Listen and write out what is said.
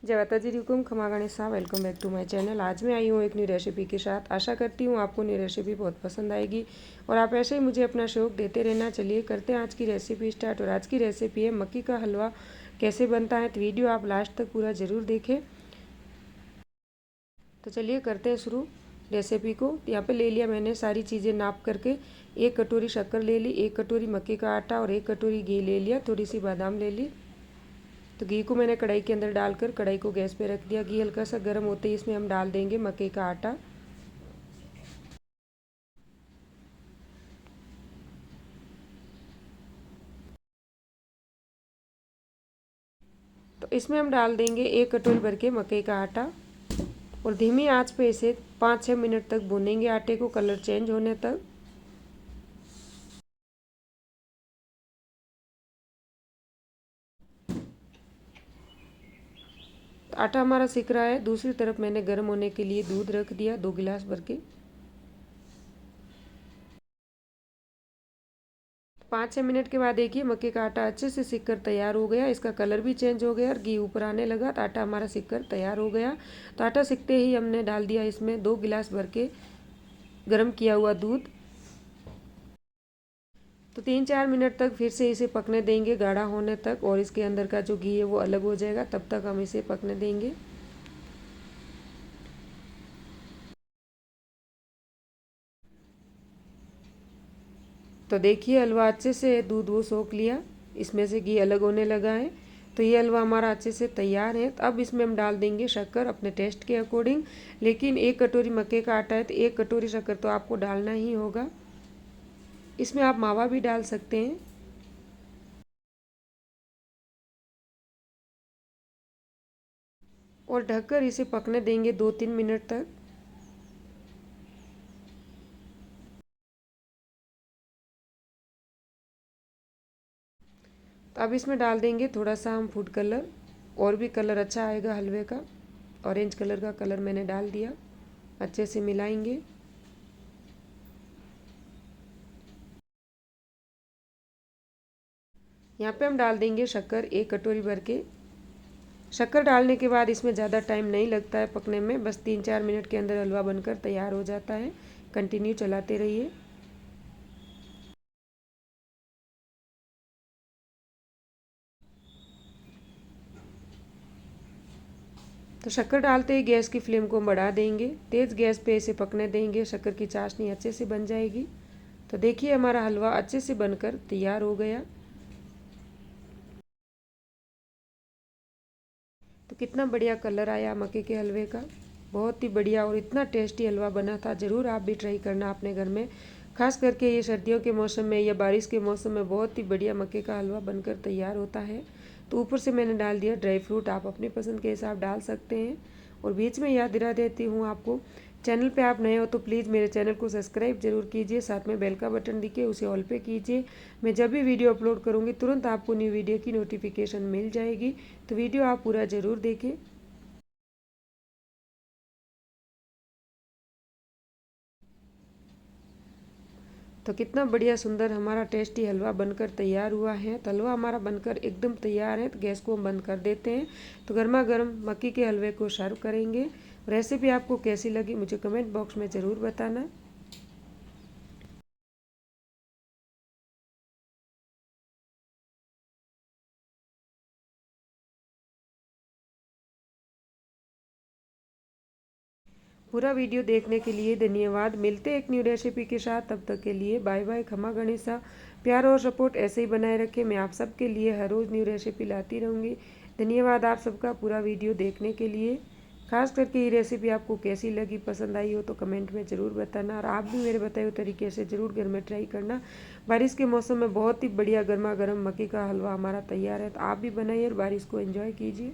जय माता जी हुकुम खमा Ganesha. Welcome back to my channel. आज मैं आई हूँ एक न्यू रेसिपी के साथ। आशा करती हूँ आपको न्यू रेसिपी बहुत पसंद आएगी और आप ऐसे ही मुझे अपना शौक देते रहना। चलिए करते हैं आज की रेसिपी स्टार्ट। और आज की रेसिपी है मक्की का हलवा। कैसे बनता है तो वीडियो आप लास्ट तक पूरा ज़रूर देखें। तो चलिए करते हैं शुरू रेसिपी को। यहाँ पे ले लिया मैंने सारी चीज़ें नाप करके। 1 कटोरी शक्कर ले ली, 1 कटोरी मक्की का आटा और 1 कटोरी घी ले लिया, थोड़ी सी बादाम ले ली। तो घी को मैंने कढ़ाई के अंदर डालकर कढ़ाई को गैस पे रख दिया। घी हल्का सा गर्म होते ही इसमें हम डाल देंगे मक्के का आटा। तो इसमें हम डाल देंगे 1 कटोरी भर के मक्के का आटा और धीमी आंच पे इसे 5-6 मिनट तक भूनेंगे आटे को, कलर चेंज होने तक। तो आटा हमारा सिक रहा है। दूसरी तरफ मैंने गर्म होने के लिए दूध रख दिया 2 गिलास भर के। 5-6 मिनट के बाद देखिए मक्के का आटा अच्छे से सिक कर तैयार हो गया। इसका कलर भी चेंज हो गया और घी ऊपर आने लगा। तो आटा हमारा सिक कर तैयार हो गया। तो आटा सिकते ही हमने डाल दिया इसमें 2 गिलास भर के गर्म किया हुआ दूध। तो 3-4 मिनट तक फिर से इसे पकने देंगे गाढ़ा होने तक, और इसके अंदर का जो घी है वो अलग हो जाएगा, तब तक हम इसे पकने देंगे। तो देखिए हलवा अच्छे से दूध वो सोख लिया, इसमें से घी अलग होने लगा है। तो ये हलवा हमारा अच्छे से तैयार है। तो अब इसमें हम डाल देंगे शक्कर अपने टेस्ट के अकॉर्डिंग। लेकिन 1 कटोरी मक्के का आटा है तो 1 कटोरी शक्कर तो आपको डालना ही होगा। इसमें आप मावा भी डाल सकते हैं। और ढककर इसे पकने देंगे 2-3 मिनट तक। तो अब इसमें डाल देंगे थोड़ा सा हम फूड कलर, और भी कलर अच्छा आएगा हलवे का। ऑरेंज कलर का कलर मैंने डाल दिया। अच्छे से मिलाएंगे। यहाँ पे हम डाल देंगे शक्कर 1 कटोरी भर के। शक्कर डालने के बाद इसमें ज़्यादा टाइम नहीं लगता है पकने में, बस 3-4 मिनट के अंदर हलवा बनकर तैयार हो जाता है। कंटिन्यू चलाते रहिए। तो शक्कर डालते ही गैस की फ्लेम को बढ़ा देंगे। तेज़ गैस पे इसे पकने देंगे। शक्कर की चाशनी अच्छे से बन जाएगी। तो देखिए हमारा हलवा अच्छे से बनकर तैयार हो गया। तो कितना बढ़िया कलर आया मक्के के हलवे का, बहुत ही बढ़िया और इतना टेस्टी हलवा बना था। ज़रूर आप भी ट्राई करना अपने घर में। खास करके ये सर्दियों के मौसम में या बारिश के मौसम में बहुत ही बढ़िया मक्के का हलवा बनकर तैयार होता है। तो ऊपर से मैंने डाल दिया ड्राई फ्रूट, आप अपनी पसंद के हिसाब डाल सकते हैं। और बीच में याद दिला देती हूँ आपको, चैनल पे आप नए हो तो प्लीज़ मेरे चैनल को सब्सक्राइब जरूर कीजिए। साथ में बेल का बटन दिखे उसे ऑल पे कीजिए। मैं जब भी वीडियो अपलोड करूँगी तुरंत आपको न्यू वीडियो की नोटिफिकेशन मिल जाएगी। तो वीडियो आप पूरा ज़रूर देखें। तो कितना बढ़िया सुंदर हमारा टेस्टी हलवा बनकर तैयार हुआ है। तो हलवा हमारा बनकर एकदम तैयार है। तो गैस को हम बंद कर देते हैं। तो गर्मा गर्म मक्की के हलवे को सर्व करेंगे। रेसिपी आपको कैसी लगी मुझे कमेंट बॉक्स में ज़रूर बताना। पूरा वीडियो देखने के लिए धन्यवाद। मिलते हैं एक न्यू रेसिपी के साथ, तब तक के लिए बाय बाय। खमा गणेशा। प्यार और सपोर्ट ऐसे ही बनाए रखें। मैं आप सबके लिए हर रोज़ न्यू रेसिपी लाती रहूँगी। धन्यवाद आप सबका पूरा वीडियो देखने के लिए। खास करके ये रेसिपी आपको कैसी लगी, पसंद आई हो तो कमेंट में ज़रूर बताना। और आप भी मेरे बताए हुए तरीके से ज़रूर घर में ट्राई करना। बारिश के मौसम में बहुत ही बढ़िया गर्मा गर्म मक्की का हलवा हमारा तैयार है। तो आप भी बनाइए और बारिश को एंजॉय कीजिए।